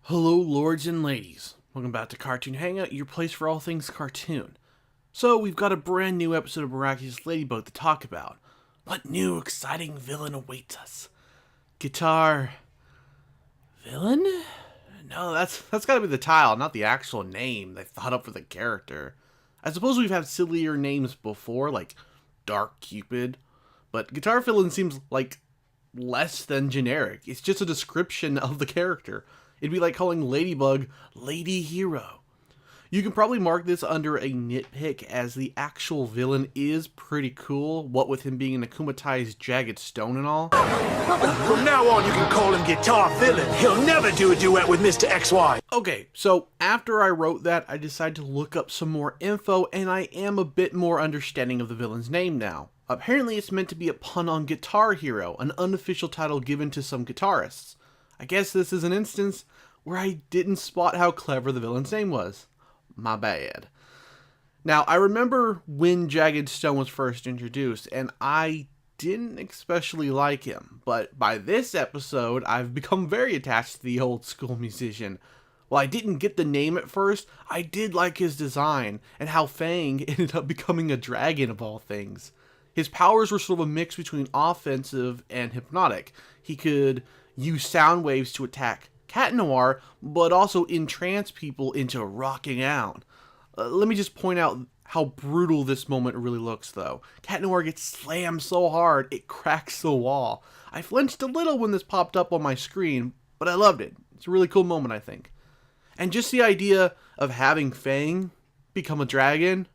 Hello, lords and ladies. Welcome back to Cartoon Hangout, your place for all things cartoon. So, we've got a brand new episode of Miraculous Ladybug to talk about. What new, exciting villain awaits us? Guitar... villain? No, that's gotta be the title, not the actual name they thought up for the character. I suppose we've had sillier names before, like Dark Cupid, but Guitar Villain seems like less than generic. It's just a description of the character. It'd be like calling Ladybug Lady Hero. You can probably mark this under a nitpick, as the actual villain is pretty cool, what with him being an akumatized jagged stone and all. From now on, you can call him Guitar Villain. He'll never do a duet with Mr. XY. Okay, so after I wrote that, I decided to look up some more info, and I am a bit more understanding of the villain's name now. Apparently it's meant to be a pun on Guitar Hero, an unofficial title given to some guitarists. I guess this is an instance where I didn't spot how clever the villain's name was. My bad. Now, I remember when Jagged Stone was first introduced, and I didn't especially like him, but by this episode, I've become very attached to the old school musician. While I didn't get the name at first, I did like his design, and how Fang ended up becoming a dragon of all things. His powers were sort of a mix between offensive and hypnotic. He could use sound waves to attack Cat Noir, but also entrance people into rocking out. Let me just point out how brutal this moment really looks, though. Cat Noir gets slammed so hard, it cracks the wall. I flinched a little when this popped up on my screen, but I loved it. It's a really cool moment, I think. And just the idea of having Fang become a dragon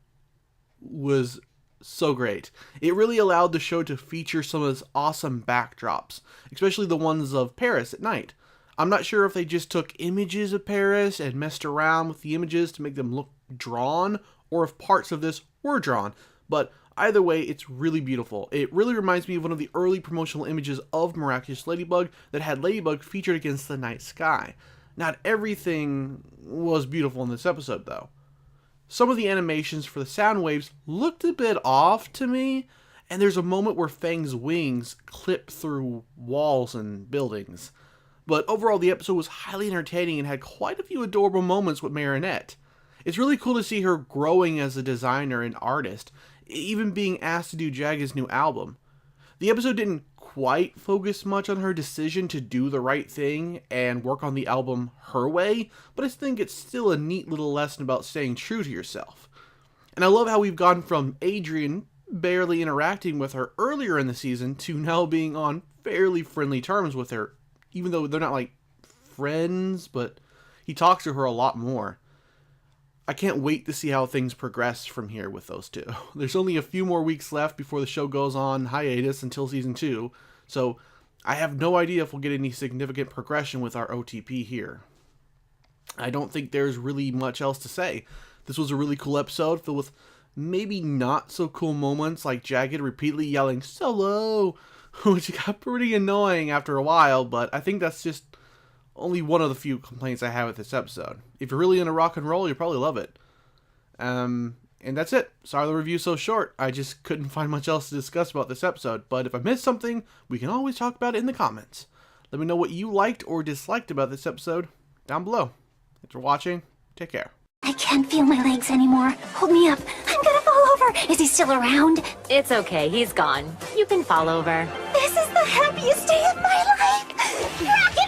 was so great. It really allowed the show to feature some of its awesome backdrops, especially the ones of Paris at night. I'm not sure if they just took images of Paris and messed around with the images to make them look drawn, or if parts of this were drawn, but either way, it's really beautiful. It really reminds me of one of the early promotional images of Miraculous Ladybug that had Ladybug featured against the night sky. Not everything was beautiful in this episode, though. Some of the animations for the sound waves looked a bit off to me, and there's a moment where Fang's wings clip through walls and buildings. But overall, the episode was highly entertaining and had quite a few adorable moments with Marinette. It's really cool to see her growing as a designer and artist, even being asked to do Jagged's new album. The episode didn't quite focus much on her decision to do the right thing and work on the album her way, but I think it's still a neat little lesson about staying true to yourself. And I love how we've gone from Adrian barely interacting with her earlier in the season to now being on fairly friendly terms with her, even though they're not like friends, but he talks to her a lot more. I can't wait to see how things progress from here with those two. There's only a few more weeks left before the show goes on hiatus until season 2, so I have no idea if we'll get any significant progression with our OTP here. I don't think there's really much else to say. This was a really cool episode filled with maybe not so cool moments like Jagged repeatedly yelling "Solo," which got pretty annoying after a while, but I think that's just only one of the few complaints I have with this episode. If you're really into rock and roll, you'll probably love it. And that's it. Sorry the review's so short. I just couldn't find much else to discuss about this episode, but if I missed something, we can always talk about it in the comments. Let me know what you liked or disliked about this episode down below. Thanks for watching. Take care. I can't feel my legs anymore. Hold me up. I'm gonna fall over. Is he still around? It's okay, he's gone. You can fall over. This is the happiest day of my life.